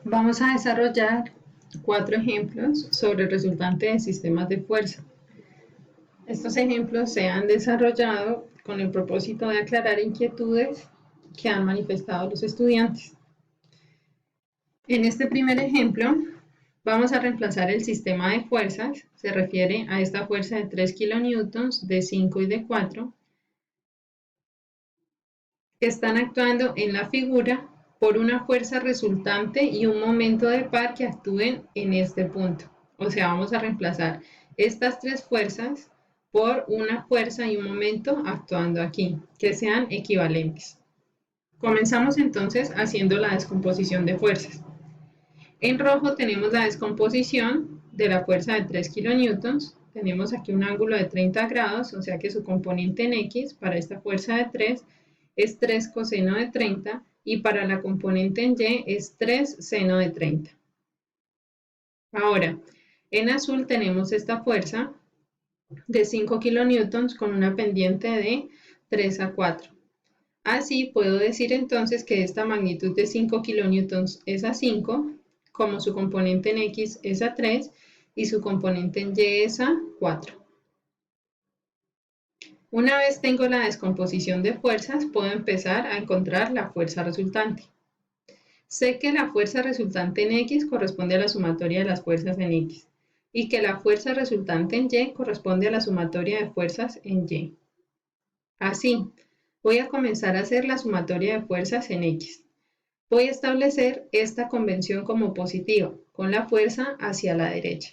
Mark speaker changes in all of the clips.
Speaker 1: Vamos a desarrollar 4 ejemplos sobre el resultante de sistemas de fuerza. Estos ejemplos se han desarrollado con el propósito de aclarar inquietudes que han manifestado los estudiantes. En este primer ejemplo, vamos a reemplazar el sistema de fuerzas, se refiere a esta fuerza de 3 kilonewtons, de 5 y de 4, que están actuando en la figura por una fuerza resultante y un momento de par que actúen en este punto. O sea, vamos a reemplazar estas tres fuerzas por una fuerza y un momento actuando aquí, que sean equivalentes. Comenzamos entonces haciendo la descomposición de fuerzas. En rojo tenemos la descomposición de la fuerza de 3 kilonewtons. Tenemos aquí un ángulo de 30 grados, o sea que su componente en X para esta fuerza de 3 es 3 coseno de 30 y para la componente en Y es 3 seno de 30. Ahora, en azul tenemos esta fuerza de 5 kilonewtons con una pendiente de 3 a 4. Así puedo decir entonces que esta magnitud de 5 kilonewtons es a 5, como su componente en X es a 3 y su componente en Y es a 4. Una vez tengo la descomposición de fuerzas, puedo empezar a encontrar la fuerza resultante. Sé que la fuerza resultante en X corresponde a la sumatoria de las fuerzas en X y que la fuerza resultante en Y corresponde a la sumatoria de fuerzas en Y. Así, voy a comenzar a hacer la sumatoria de fuerzas en X. Voy a establecer esta convención como positiva, con la fuerza hacia la derecha.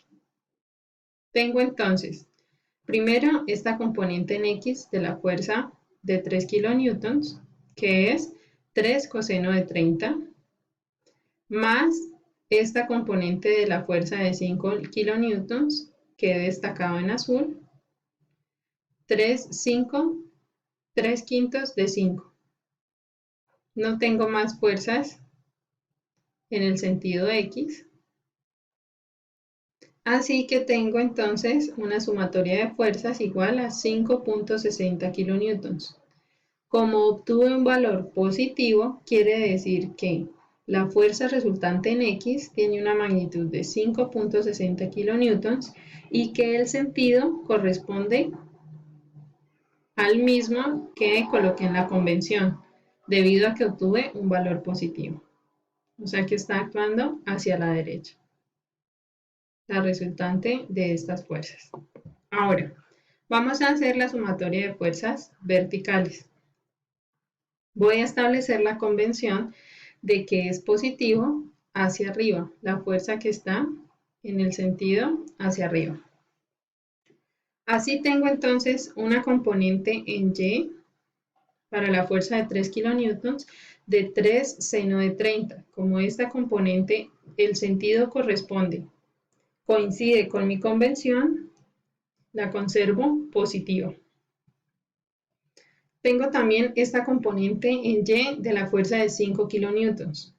Speaker 1: Tengo entonces, primero, esta componente en X de la fuerza de 3 kilonewtons, que es 3 coseno de 30, más esta componente de la fuerza de 5 kilonewtons, que he destacado en azul, 3 quintos de 5. No tengo más fuerzas en el sentido X. Así que tengo entonces una sumatoria de fuerzas igual a 5.60 kilonewtons. Como obtuve un valor positivo, quiere decir que la fuerza resultante en X tiene una magnitud de 5.60 kilonewtons y que el sentido corresponde al mismo que coloqué en la convención, debido a que obtuve un valor positivo. O sea que está actuando hacia la derecha, la resultante de estas fuerzas. Ahora, vamos a hacer la sumatoria de fuerzas verticales. Voy a establecer la convención de que es positivo hacia arriba, la fuerza que está en el sentido hacia arriba. Así tengo entonces una componente en Y para la fuerza de 3 kilonewtons de 3 seno de 30. Como esta componente, el sentido coincide con mi convención, la conservo positiva. Tengo también esta componente en Y de la fuerza de 5 kilonewtons,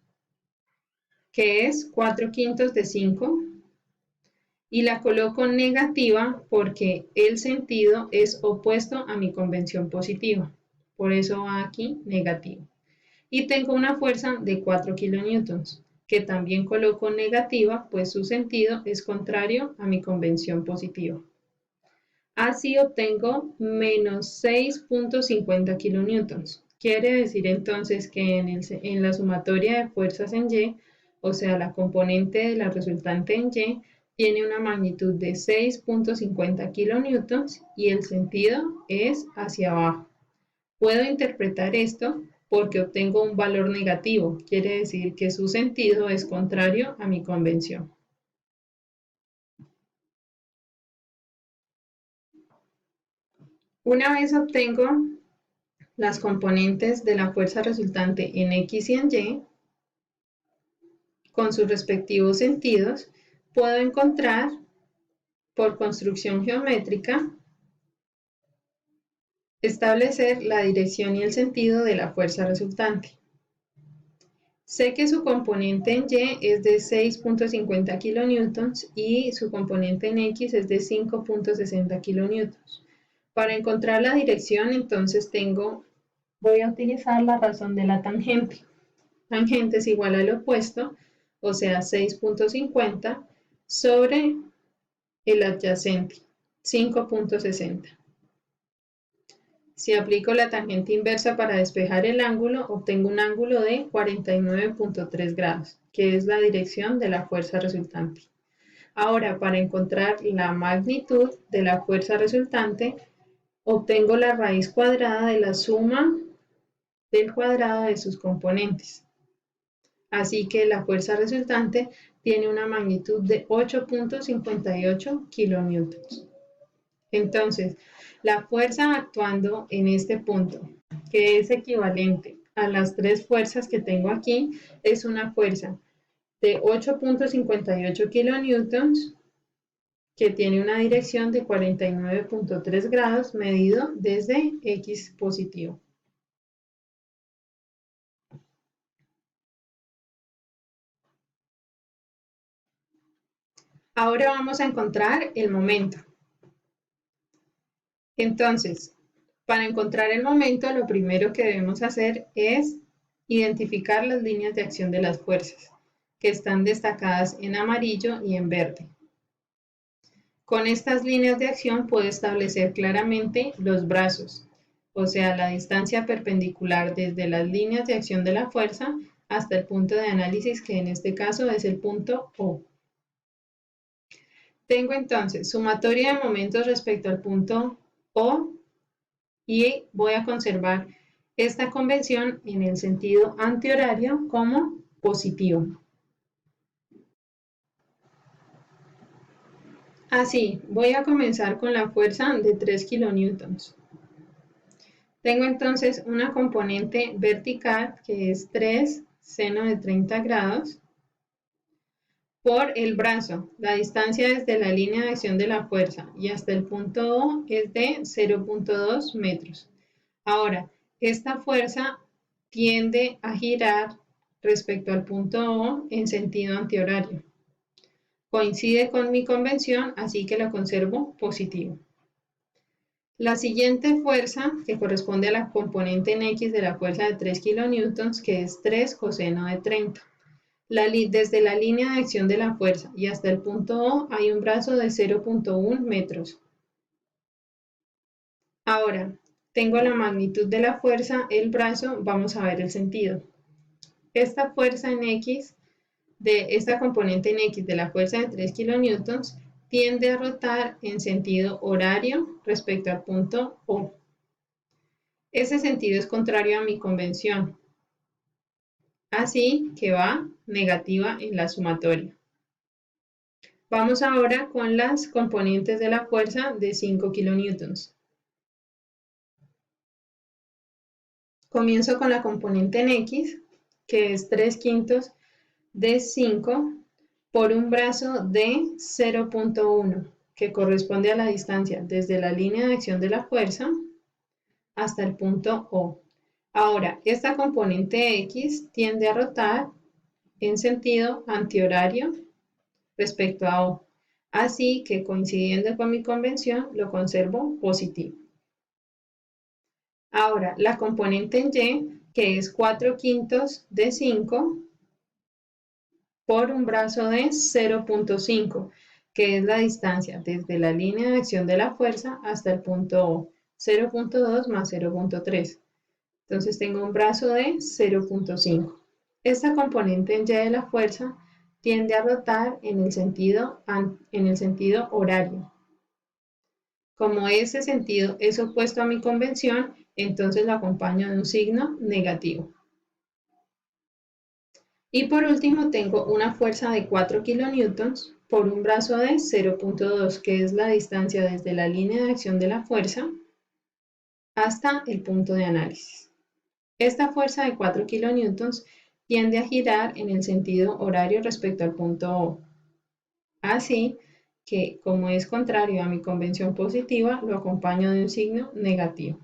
Speaker 1: que es 4 quintos de 5, y la coloco negativa porque el sentido es opuesto a mi convención positiva. Por eso va aquí negativo. Y tengo una fuerza de 4 kilonewtons, que también coloco negativa, pues su sentido es contrario a mi convención positiva. Así obtengo menos 6.50 kilonewtons. Quiere decir entonces que en la sumatoria de fuerzas en Y, o sea, la componente de la resultante en Y, tiene una magnitud de 6.50 kilonewtons y el sentido es hacia abajo. Puedo interpretar esto porque obtengo un valor negativo, quiere decir que su sentido es contrario a mi convención. Una vez obtengo las componentes de la fuerza resultante en X y en Y, con sus respectivos sentidos, puedo encontrar, por construcción geométrica, establecer la dirección y el sentido de la fuerza resultante. Sé que su componente en Y es de 6.50 kilonewtons y su componente en X es de 5.60 kilonewtons. Para encontrar la dirección, entonces voy a utilizar la razón de la tangente. Tangente es igual al opuesto, o sea 6.50, sobre el adyacente, 5.60. Si aplico la tangente inversa para despejar el ángulo, obtengo un ángulo de 49.3 grados, que es la dirección de la fuerza resultante. Ahora, para encontrar la magnitud de la fuerza resultante, obtengo la raíz cuadrada de la suma del cuadrado de sus componentes. Así que la fuerza resultante tiene una magnitud de 8.58 kilonewtons. Entonces, la fuerza actuando en este punto, que es equivalente a las tres fuerzas que tengo aquí, es una fuerza de 8.58 kilonewtons que tiene una dirección de 49.3 grados medido desde X positivo. Ahora vamos a encontrar el momento. Entonces, para encontrar el momento, lo primero que debemos hacer es identificar las líneas de acción de las fuerzas, que están destacadas en amarillo y en verde. Con estas líneas de acción puedo establecer claramente los brazos, o sea, la distancia perpendicular desde las líneas de acción de la fuerza hasta el punto de análisis, que en este caso es el punto O. Tengo entonces sumatoria de momentos respecto al punto O y voy a conservar esta convención en el sentido antihorario como positivo. Así, voy a comenzar con la fuerza de 3 kilonewtons. Tengo entonces una componente vertical que es 3 seno de 30 grados por el brazo. La distancia desde la línea de acción de la fuerza y hasta el punto O es de 0.2 metros. Ahora, esta fuerza tiende a girar respecto al punto O en sentido antihorario. Coincide con mi convención, así que lo conservo positivo. La siguiente fuerza, que corresponde a la componente en X de la fuerza de 3 kilonewtons, que es 3 coseno de 30. Desde la línea de acción de la fuerza y hasta el punto O hay un brazo de 0.1 metros. Ahora, tengo la magnitud de la fuerza, el brazo, vamos a ver el sentido. Esta fuerza en X, de esta componente en X de la fuerza de 3 kilonewtons, tiende a rotar en sentido horario respecto al punto O. Ese sentido es contrario a mi convención, así que va negativa en la sumatoria. Vamos ahora con las componentes de la fuerza de 5 kilonewtons. Comienzo con la componente en X, que es 3/5 de 5 por un brazo de 0.1, que corresponde a la distancia desde la línea de acción de la fuerza hasta el punto O. Ahora, esta componente X tiende a rotar en sentido antihorario respecto a O. Así que, coincidiendo con mi convención, lo conservo positivo. Ahora, la componente en Y, que es 4/5 de 5 por un brazo de 0.5, que es la distancia desde la línea de acción de la fuerza hasta el punto O, 0.2 más 0.3. Entonces tengo un brazo de 0.5. Esta componente en Y de la fuerza tiende a rotar en el sentido horario. Como ese sentido es opuesto a mi convención, entonces lo acompaño de un signo negativo. Y por último tengo una fuerza de 4 kilonewtons por un brazo de 0.2, que es la distancia desde la línea de acción de la fuerza hasta el punto de análisis. Esta fuerza de 4 kilonewtons tiende a girar en el sentido horario respecto al punto O. Así que, como es contrario a mi convención positiva, lo acompaño de un signo negativo.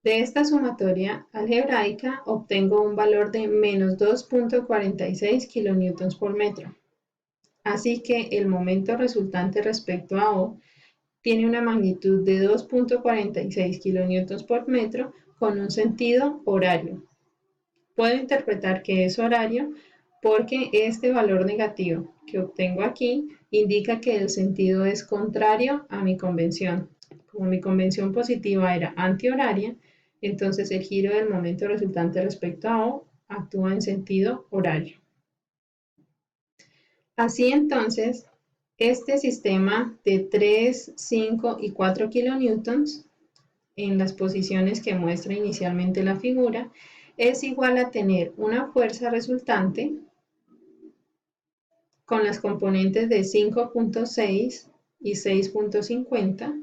Speaker 1: De esta sumatoria algebraica obtengo un valor de menos 2.46 kilonewtons por metro. Así que el momento resultante respecto a O tiene una magnitud de 2.46 kilonewtons por metro con un sentido horario. Puedo interpretar que es horario porque este valor negativo que obtengo aquí indica que el sentido es contrario a mi convención. Como mi convención positiva era antihoraria, entonces el giro del momento resultante respecto a O actúa en sentido horario. Así entonces, este sistema de 3, 5 y 4 kilonewtons en las posiciones que muestra inicialmente la figura es igual a tener una fuerza resultante con las componentes de 5.6 y 6.50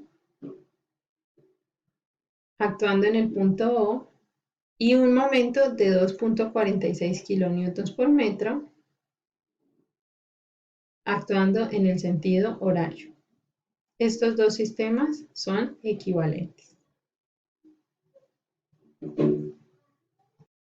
Speaker 1: actuando en el punto O y un momento de 2.46 kilonewtons por metro actuando en el sentido horario. Estos dos sistemas son equivalentes.